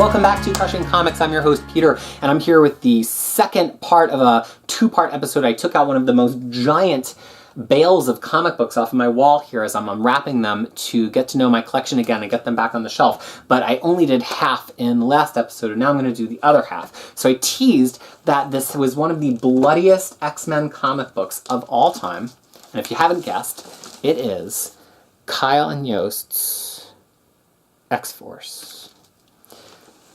Welcome back to Crushing Comics. I'm your host, Peter, and I'm here with the second part of a two-part episode. I took out one of the most giant bales of comic books off of my wall here as I'm unwrapping them to get to know my collection again and get them back on the shelf. But I only did half in the last episode, and now I'm going to do the other half. So I teased that this was one of the bloodiest X-Men comic books of all time. And if you haven't guessed, it is Kyle and Yost's X-Force.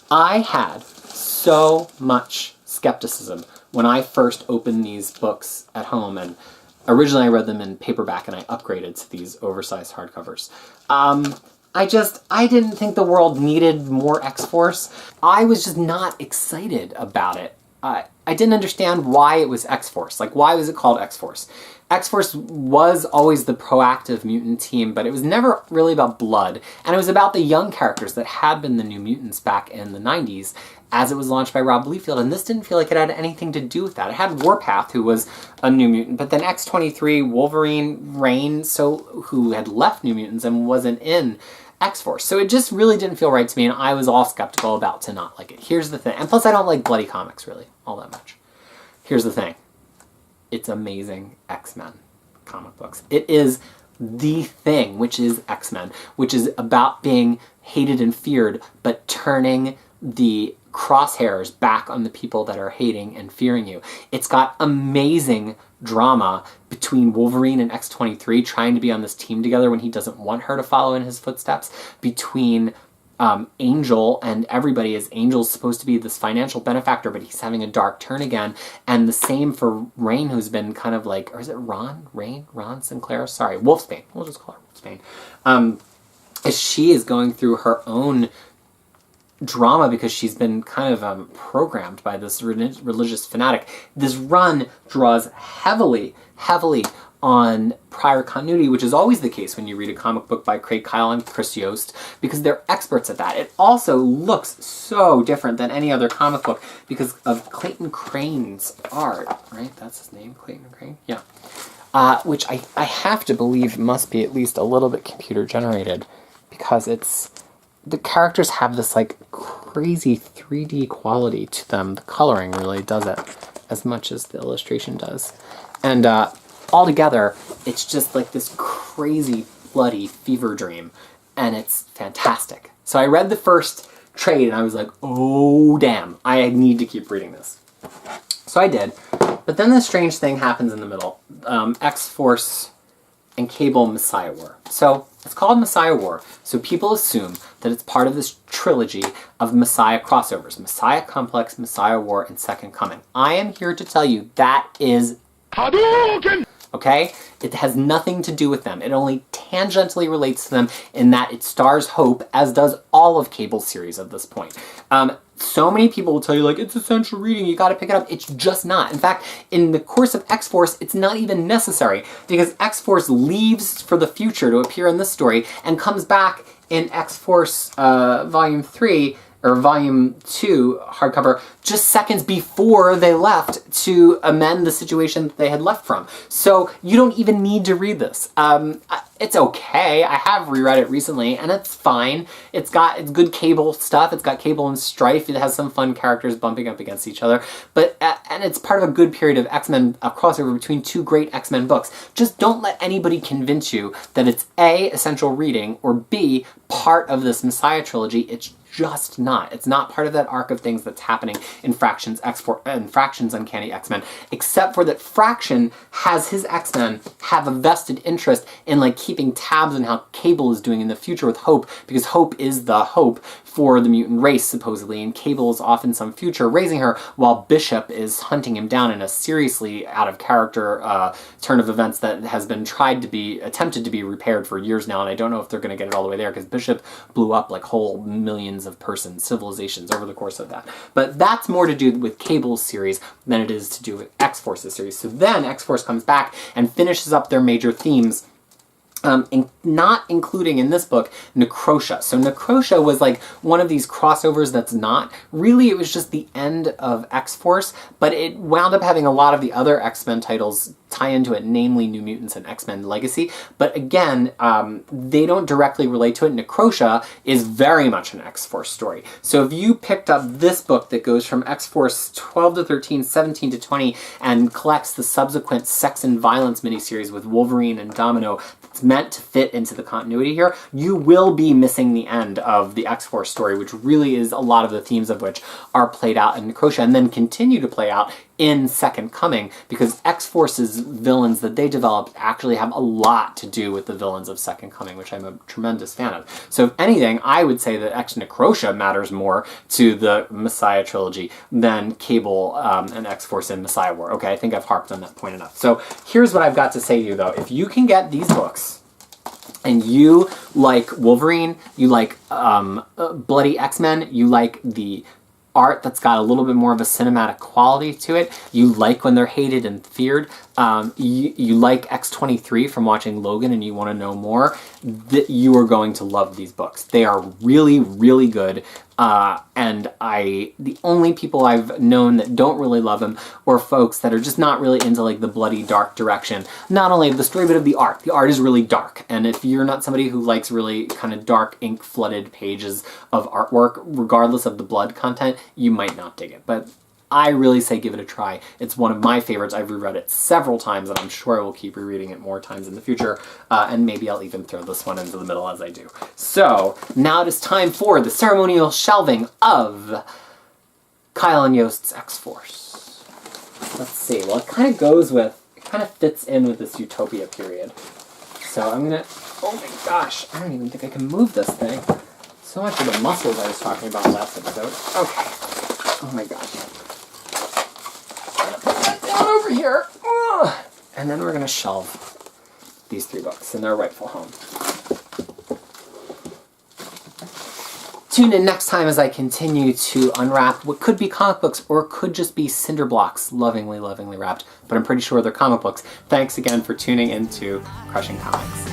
I had so much skepticism when I first opened these books at home, and originally I read them in paperback and I upgraded to these oversized hardcovers. I didn't think the world needed more X-Force. I was just not excited about it. I didn't understand why it was X-Force. Like, why was it called X-Force? X-Force was always the proactive mutant team, but it was never really about blood. And it was about the young characters that had been the New Mutants back in the 90s as it was launched by Rob Liefeld. And this didn't feel like it had anything to do with that. It had Warpath, who was a New Mutant, but then X-23, Wolverine, Reign, who had left New Mutants and wasn't in X-Force. So it just really didn't feel right to me, and I was all skeptical about to not like it. Here's the thing. And plus, I don't like bloody comics, really, all that much. Here's the thing. It's amazing X-Men comic books. It is the thing, which is X-Men, which is about being hated and feared, but turning the crosshairs back on the people that are hating and fearing you. It's got amazing drama between Wolverine and X-23 trying to be on this team together when he doesn't want her to follow in his footsteps, between Angel and everybody, as Angel's supposed to be this financial benefactor, but he's having a dark turn again, and the same for Reign, who's been kind of like, or is it Ron Sinclair? Sorry, Wolfsbane. We'll just call her Wolfsbane. As she is going through her own drama because she's been kind of programmed by this religious fanatic. This run draws heavily on prior continuity, which is always the case when you read a comic book by Craig Kyle and Chris Yost, because they're experts at that. It also looks so different than any other comic book because of Clayton Crane's art, right? That's his name, Clayton Crane? Yeah. Which I have to believe must be at least a little bit computer generated, because the characters have this like crazy 3D quality to them. The coloring really does it as much as the illustration does. And altogether, it's just like this crazy, bloody fever dream, and it's fantastic. So I read the first trade, and I was like, oh, damn, I need to keep reading this. So I did, but then this strange thing happens in the middle. X-Force and Cable Messiah War. So it's called Messiah War, so people assume that it's part of this trilogy of Messiah crossovers. Messiah Complex, Messiah War, and Second Coming. I am here to tell you that is Hadouken! Okay? It has nothing to do with them. It only tangentially relates to them in that it stars Hope, as does all of Cable's series at this point. So many people will tell you, like, it's essential reading, you gotta pick it up. It's just not. In fact, in the course of X-Force, it's not even necessary, because X-Force leaves for the future to appear in this story and comes back in X-Force Volume 3, or Volume 2 hardcover, just seconds before they left to amend the situation that they had left from. So you don't even need to read this. It's okay. I have reread it recently, and it's fine. It's good Cable stuff. It's got Cable and Strife. It has some fun characters bumping up against each other. But and it's part of a good period of X-Men, a crossover between two great X-Men books. Just don't let anybody convince you that it's A, essential reading, or B, part of this Messiah trilogy. It's just not. It's not part of that arc of things that's happening in Fraction's Uncanny X-Men, except for that Fraction has his X-Men have a vested interest in like keeping tabs on how Cable is doing in the future with Hope, because Hope is the hope for the mutant race, supposedly, and Cable is off in some future raising her, while Bishop is hunting him down in a seriously out of character turn of events that has been attempted to be repaired for years now, and I don't know if they're going to get it all the way there, because Bishop blew up like whole millions of civilizations over the course of that. But that's more to do with Cable's series than it is to do with X-Force's series. So then X-Force comes back and finishes up their major themes, not including in this book Necrosha. So Necrosha was like one of these crossovers that's not. Really, it was just the end of X-Force, but it wound up having a lot of the other X-Men titles tie into it, namely New Mutants and X-Men Legacy. But again, they don't directly relate to it. Necrosha is very much an X-Force story. So if you picked up this book that goes from X-Force 12 to 13, 17 to 20, and collects the subsequent Sex and Violence miniseries with Wolverine and Domino, that's meant to fit into the continuity here, you will be missing the end of the X-Force story, which really is a lot of the themes of which are played out in Necrosha and then continue to play out in Second Coming, because X-Force's villains that they developed actually have a lot to do with the villains of Second Coming, which I'm a tremendous fan of. So if anything, I would say that X-Necrosha matters more to the Messiah trilogy than Cable and X-Force in Messiah War. Okay, I think I've harped on that point enough. So here's what I've got to say to you, though. If you can get these books, and you like Wolverine, you like Bloody X-Men, you like the art that's got a little bit more of a cinematic quality to it, you like when they're hated and feared, you like X-23 from watching Logan and you want to know more, that you are going to love these books. They are really, really good. And the only people I've known that don't really love them are folks that are just not really into like the bloody dark direction. Not only of the story, but of the art. The art is really dark. And if you're not somebody who likes really kind of dark ink flooded pages of artwork, regardless of the blood content, you might not dig it. But I really say give it a try. It's one of my favorites. I've reread it several times, and I'm sure I will keep rereading it more times in the future, and maybe I'll even throw this one into the middle as I do. So, now it is time for the ceremonial shelving of Kyle and Yost's X-Force. Let's see. Well, it kind of fits in with this Utopia period. So I'm gonna, oh my gosh, I don't even think I can move this thing. So much of the muscles I was talking about last episode. Okay. Oh my gosh. Down over here. Ugh. And then we're going to shelve these 3 books in their rightful home. Tune in next time as I continue to unwrap what could be comic books or could just be cinder blocks, lovingly, lovingly wrapped. But I'm pretty sure they're comic books. Thanks again for tuning into Crushing Comics.